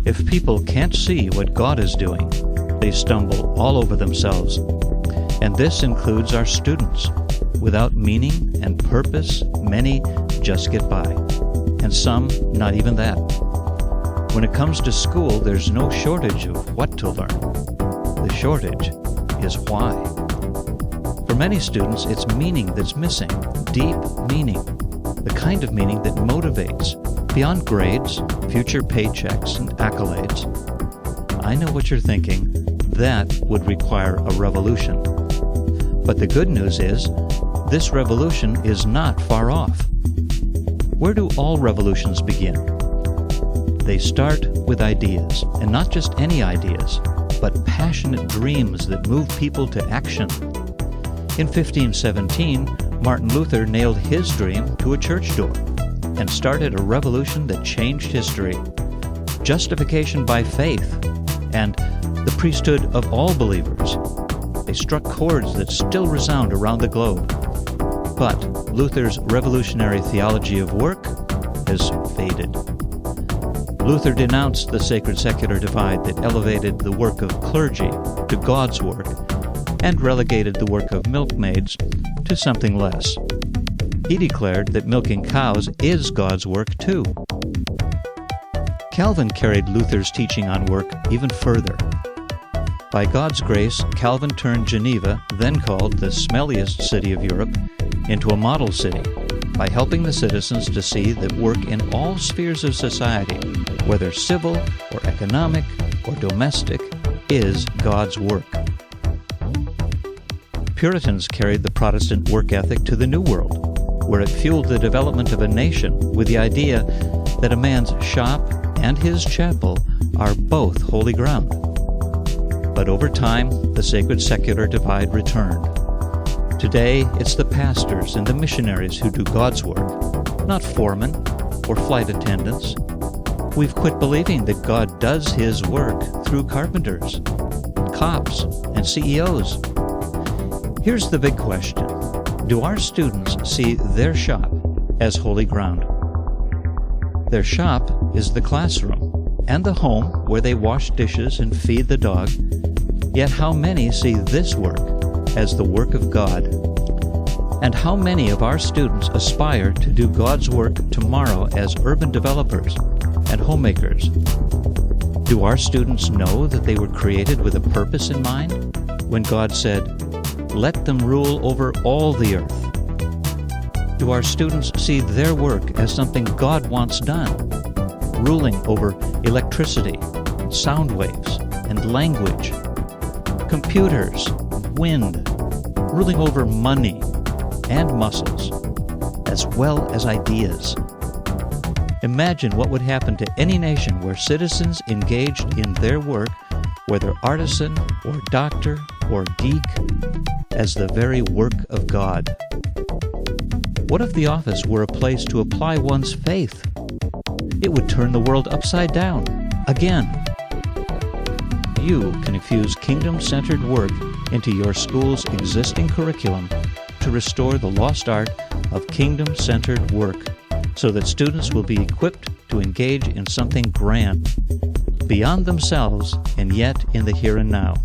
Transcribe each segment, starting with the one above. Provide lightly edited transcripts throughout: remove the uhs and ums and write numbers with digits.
If people can't see what God is doing, they stumble all over themselves. And this includes our students. Without meaning and purpose, many just get by, and some not even that. When it comes to school, there's no shortage of what to learn. The shortage is why. For many students, it's meaning that's missing, deep meaning, the kind of meaning that motivates, beyond grades, future paychecks, and accolades. I know what you're thinking. That would require a revolution. But the good news is, this revolution is not far off. Where do all revolutions begin? They start with ideas, and not just any ideas, but passionate dreams that move people to action. In 1517, Martin Luther nailed his dream to a church door and started a revolution that changed history. Justification by faith and the priesthood of all believers. They struck chords that still resound around the globe. But Luther's revolutionary theology of work has faded. Luther denounced the sacred-secular divide that elevated the work of clergy to God's work and relegated the work of milkmaids to something less. He declared that milking cows is God's work too. Calvin carried Luther's teaching on work even further. By God's grace, Calvin turned Geneva, then called the smelliest city of Europe, into a model city by helping the citizens to see that work in all spheres of society, whether civil or economic or domestic, is God's work. Puritans carried the Protestant work ethic to the New World, where it fueled the development of a nation with the idea that a man's shop and his chapel are both holy ground. But over time, the sacred-secular divide returned. Today, it's the pastors and the missionaries who do God's work, not foremen or flight attendants. We've quit believing that God does His work through carpenters, cops, and CEOs. Here's the big question. Do our students see their shop as holy ground? Their shop is the classroom and the home where they wash dishes and feed the dog. Yet how many see this work as the work of God? And how many of our students aspire to do God's work tomorrow as urban developers and homemakers? Do our students know that they were created with a purpose in mind when God said, "Let them rule over all the earth"? Do our students see their work as something God wants done, ruling over electricity, sound waves, and language, computers, wind, ruling over money and muscles, as well as ideas? Imagine what would happen to any nation where citizens engaged in their work, whether artisan or doctor or geek, as the very work of God. What if the office were a place to apply one's faith? It would turn the world upside down, again. You can infuse kingdom-centered work into your school's existing curriculum to restore the lost art of kingdom-centered work so that students will be equipped to engage in something grand, beyond themselves and yet in the here and now,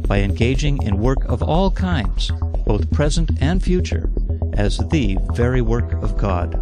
by engaging in work of all kinds, both present and future, as the very work of God.